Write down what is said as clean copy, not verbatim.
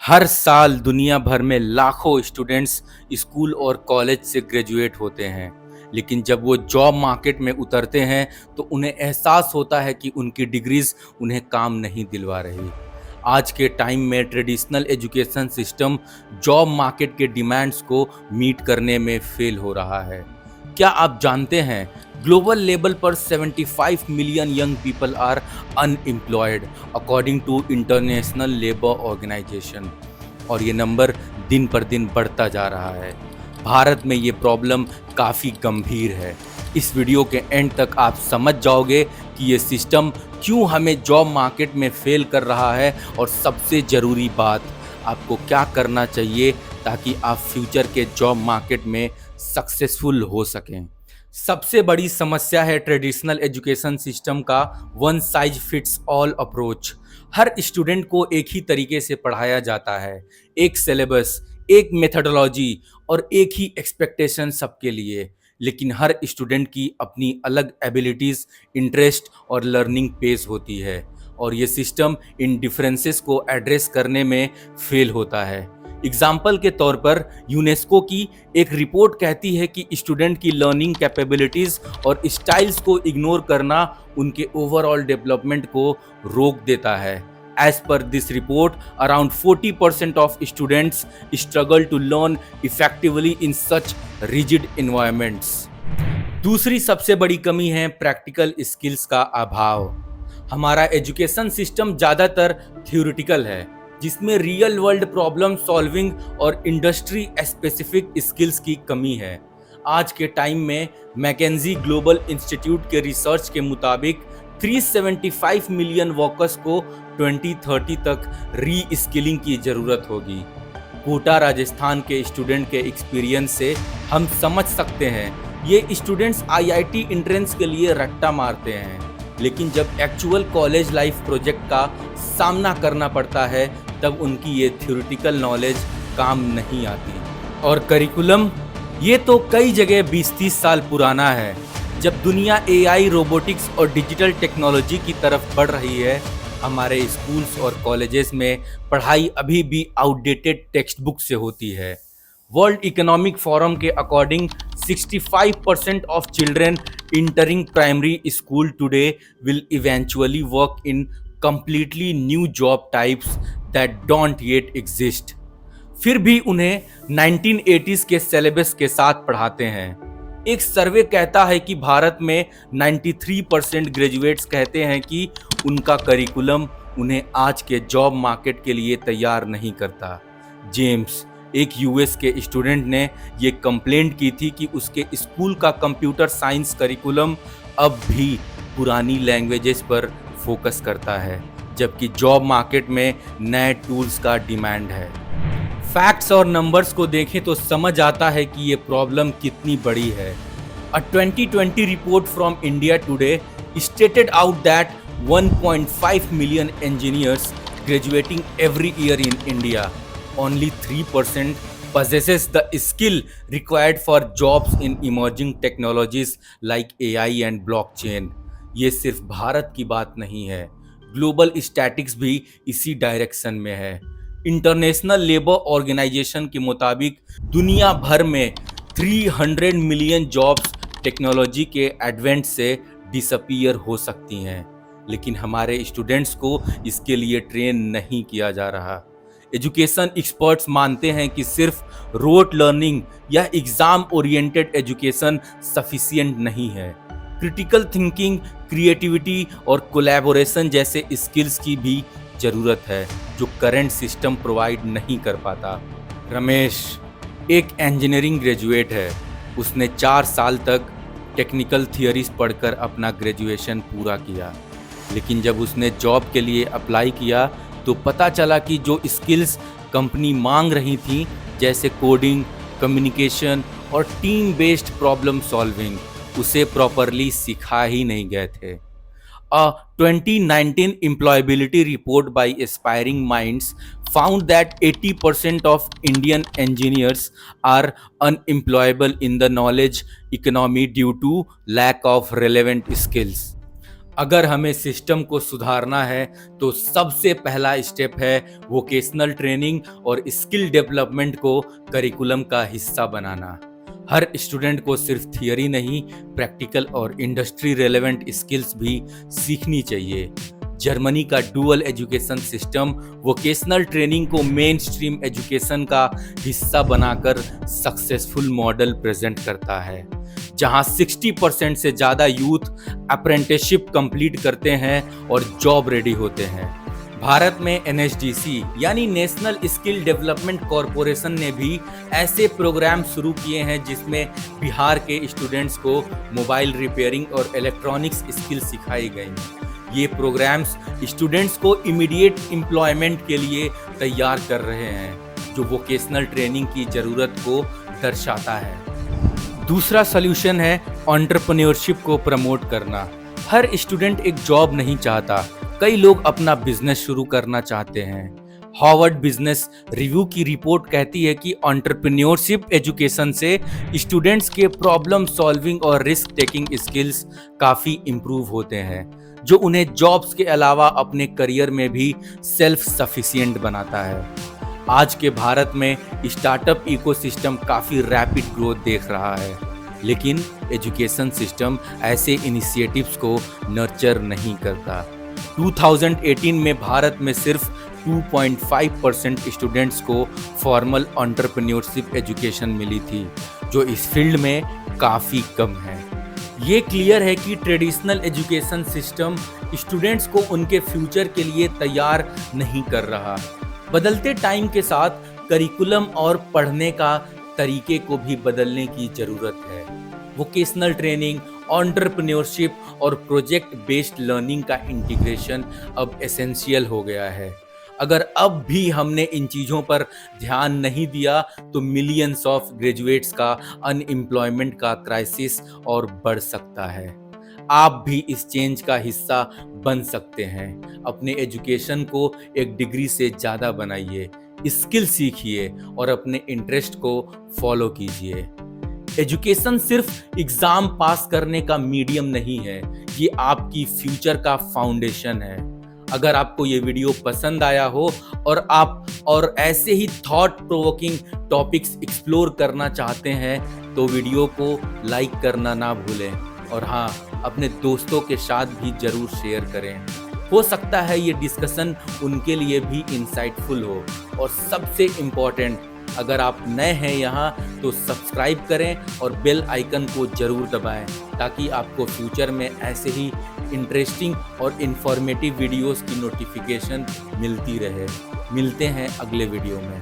हर साल दुनिया भर में लाखों स्टूडेंट्स स्कूल और कॉलेज से ग्रेजुएट होते हैं। लेकिन जब वो जॉब मार्केट में उतरते हैं तो उन्हें एहसास होता है कि उनकी डिग्रीज उन्हें काम नहीं दिलवा रही। आज के टाइम में traditional education system job market के डिमांड्स को मीट करने में फेल हो रहा है। क्या आप जानते हैं, ग्लोबल लेवल पर 75 million young people are unemployed according to International Labour Organisation. और ये नंबर दिन पर दिन बढ़ता जा रहा है। भारत में ये प्रॉब्लम काफ़ी गंभीर है। इस वीडियो के एंड तक आप समझ जाओगे कि ये सिस्टम क्यों हमें जॉब मार्केट में फेल कर रहा है, और सबसे ज़रूरी बात, आपको क्या करना चाहिए ताकि आप फ्यूचर के जॉब मार्केट में सक्सेसफुल हो सकें। सबसे बड़ी समस्या है ट्रेडिशनल एजुकेशन सिस्टम का one size fits all approach. हर स्टूडेंट को एक ही तरीके से पढ़ाया जाता है, एक सिलेबस, एक मेथडोलॉजी और एक ही एक्सपेक्टेशन सबके लिए। लेकिन हर स्टूडेंट की अपनी अलग एबिलिटीज़, इंटरेस्ट और लर्निंग पेस होती है, और ये सिस्टम इन डिफरेंसेस को एड्रेस करने में फेल होता है। एग्जाम्पल के तौर पर यूनेस्को की एक रिपोर्ट कहती है कि स्टूडेंट की लर्निंग कैपेबिलिटीज़ और स्टाइल्स को इग्नोर करना उनके ओवरऑल डेवलपमेंट को रोक देता है। As per this report, around 40% of students struggle to learn effectively in such rigid environments. दूसरी सबसे बड़ी कमी है प्रैक्टिकल स्किल्स का अभाव। हमारा एजुकेशन सिस्टम ज़्यादातर थ्योरेटिकल है, जिसमें रियल वर्ल्ड प्रॉब्लम सॉल्विंग और इंडस्ट्री स्पेसिफिक स्किल्स की कमी है। आज के टाइम में मैकेंजी ग्लोबल इंस्टीट्यूट के रिसर्च के मुताबिक 375 मिलियन वर्कर्स को 2030 तक री स्किलिंग की ज़रूरत होगी। कोटा राजस्थान के स्टूडेंट के एक्सपीरियंस से हम समझ सकते हैं, ये स्टूडेंट्स आईआईटी एंट्रेंस के लिए रट्टा मारते हैं, लेकिन जब एक्चुअल कॉलेज लाइफ प्रोजेक्ट का सामना करना पड़ता है तब उनकी ये थ्योरेटिकल नॉलेज काम नहीं आती। और करिकुलम, ये तो कई जगह 20-30 साल पुराना है। जब दुनिया एआई, रोबोटिक्स और डिजिटल टेक्नोलॉजी की तरफ बढ़ रही है, हमारे स्कूल्स और कॉलेजेस में पढ़ाई अभी भी आउटडेटेड टेक्स्ट बुक से होती है। वर्ल्ड इकोनॉमिक फोरम के according 65% of children entering primary school today will eventually work in completely new job types that don't yet exist। फिर भी उन्हें 1980s के सिलेबस के साथ पढ़ाते हैं। एक सर्वे कहता है कि भारत में 93% ग्रेजुएट्स कहते हैं कि उनका करिकुलम उन्हें आज के जॉब मार्केट के लिए तैयार नहीं करता। जेम्स, एक यूएस के स्टूडेंट ने ये कंप्लेंट की थी कि उसके स्कूल का कंप्यूटर साइंस करिकुलम अब भी पुरानी लैंग्वेजेस पर फोकस करता है, जबकि जॉब मार्केट में नए टूल्स का डिमांड है। फैक्ट्स और नंबर्स को देखें तो समझ आता है कि ये प्रॉब्लम कितनी बड़ी है। अ 2020 report from India today stated out that 1.5 million engineers graduating every year in India. Only 3% possesses the skill required for jobs in emerging technologies like AI and blockchain। ये सिर्फ भारत की बात नहीं है, ग्लोबल स्टैटिक्स भी इसी डायरेक्शन में है। इंटरनेशनल लेबर ऑर्गेनाइजेशन के मुताबिक दुनिया भर में 300 मिलियन जॉब्स टेक्नोलॉजी के एडवेंट से डिसअपीयर हो सकती हैं, लेकिन हमारे स्टूडेंट्स को इसके लिए ट्रेन नहीं किया जा रहा। एजुकेशन एक्सपर्ट्स मानते हैं कि सिर्फ रोट लर्निंग या एग्जाम ओरिएंटेड एजुकेशन सफिशिएंट नहीं है। क्रिटिकल थिंकिंग, क्रिएटिविटी और कोलैबोरेशन जैसे स्किल्स की भी ज़रूरत है, जो करंट सिस्टम प्रोवाइड नहीं कर पाता। रमेश एक इंजीनियरिंग ग्रेजुएट है। उसने 4 साल तक टेक्निकल थियरीज पढ़कर अपना ग्रेजुएशन पूरा किया, लेकिन जब उसने जॉब के लिए अप्लाई किया तो पता चला कि जो स्किल्स कंपनी मांग रही थी, जैसे कोडिंग, कम्युनिकेशन और टीम बेस्ड प्रॉब्लम सॉल्विंग, उसे प्रॉपरली सिखा ही नहीं गए थे। A 2019 employability report by Aspiring Minds found that 80% of Indian engineers are unemployable in the knowledge economy due to lack of relevant skills। अगर हमें सिस्टम को सुधारना है तो सबसे पहला स्टेप है वोकेशनल ट्रेनिंग और स्किल डेवलपमेंट को करिकुलम का हिस्सा बनाना। हर स्टूडेंट को सिर्फ थियरी नहीं, प्रैक्टिकल और इंडस्ट्री रेलेवेंट स्किल्स भी सीखनी चाहिए। जर्मनी का dual education system vocational training को मेन स्ट्रीम एजुकेशन का हिस्सा बनाकर सक्सेसफुल मॉडल प्रेजेंट करता है, जहां 60% से ज़्यादा यूथ अप्रेंटिसशिप कंप्लीट करते हैं और जॉब रेडी होते हैं। भारत में NSDC यानी नेशनल स्किल डेवलपमेंट कॉरपोरेशन ने भी ऐसे प्रोग्राम शुरू किए हैं जिसमें बिहार के स्टूडेंट्स को मोबाइल रिपेयरिंग और इलेक्ट्रॉनिक्स स्किल सिखाई गई। ये प्रोग्राम्स स्टूडेंट्स को इमीडिएट एम्प्लॉयमेंट के लिए तैयार कर रहे हैं, जो वोकेशनल ट्रेनिंग की ज़रूरत को दर्शाता है। दूसरा सॉल्यूशन है एंटरप्रेन्योरशिप को प्रमोट करना। हर स्टूडेंट एक जॉब नहीं चाहता, कई लोग अपना बिजनेस शुरू करना चाहते हैं। हार्वर्ड बिजनेस रिव्यू की रिपोर्ट कहती है कि एंटरप्रेन्योरशिप एजुकेशन से स्टूडेंट्स के प्रॉब्लम सॉल्विंग और रिस्क टेकिंग स्किल्स काफ़ी इम्प्रूव होते हैं, जो उन्हें जॉब्स के अलावा अपने करियर में भी सेल्फ सफिशिएंट बनाता है। आज के भारत में स्टार्टअप इकोसिस्टम काफ़ी रैपिड ग्रोथ देख रहा है, लेकिन एजुकेशन सिस्टम ऐसे इनिशिएटिव्स को नर्चर नहीं करता। 2018 में भारत में सिर्फ 2.5% स्टूडेंट्स को फॉर्मल एंटरप्रेन्योरशिप एजुकेशन मिली थी, जो इस फील्ड में काफ़ी कम है। ये क्लियर है कि ट्रेडिशनल एजुकेशन सिस्टम स्टूडेंट्स को उनके फ्यूचर के लिए तैयार नहीं कर रहा। बदलते टाइम के साथ करिकुलम और पढ़ने का तरीके को भी बदलने की ज़रूरत है। वोकेशनल ट्रेनिंग, एंटरप्रेन्योरशिप और प्रोजेक्ट बेस्ड लर्निंग का इंटीग्रेशन अब एसेंशियल हो गया है। अगर अब भी हमने इन चीज़ों पर ध्यान नहीं दिया तो मिलियंस ऑफ ग्रेजुएट्स का अनएम्प्लॉयमेंट का क्राइसिस और बढ़ सकता है। आप भी इस चेंज का हिस्सा बन सकते हैं। अपने एजुकेशन को एक डिग्री से ज़्यादा बनाइए, स्किल सीखिए और अपने इंटरेस्ट को फॉलो कीजिए। एजुकेशन सिर्फ एग्जाम पास करने का मीडियम नहीं है, ये आपकी फ्यूचर का फाउंडेशन है। अगर आपको ये वीडियो पसंद आया हो और आप और ऐसे ही थॉट प्रोवोकिंग टॉपिक्स एक्सप्लोर करना चाहते हैं तो वीडियो को लाइक करना ना भूलें, और हाँ, अपने दोस्तों के साथ भी जरूर शेयर करें। हो सकता है ये डिस्कशन उनके लिए भी इंसाइटफुल हो। और सबसे इम्पोर्टेंट, अगर आप नए हैं यहाँ तो सब्सक्राइब करें और बेल आइकन को जरूर दबाएं, ताकि आपको फ्यूचर में ऐसे ही इंटरेस्टिंग और इन्फॉर्मेटिव वीडियोस की नोटिफिकेशन मिलती रहे। मिलते हैं अगले वीडियो में।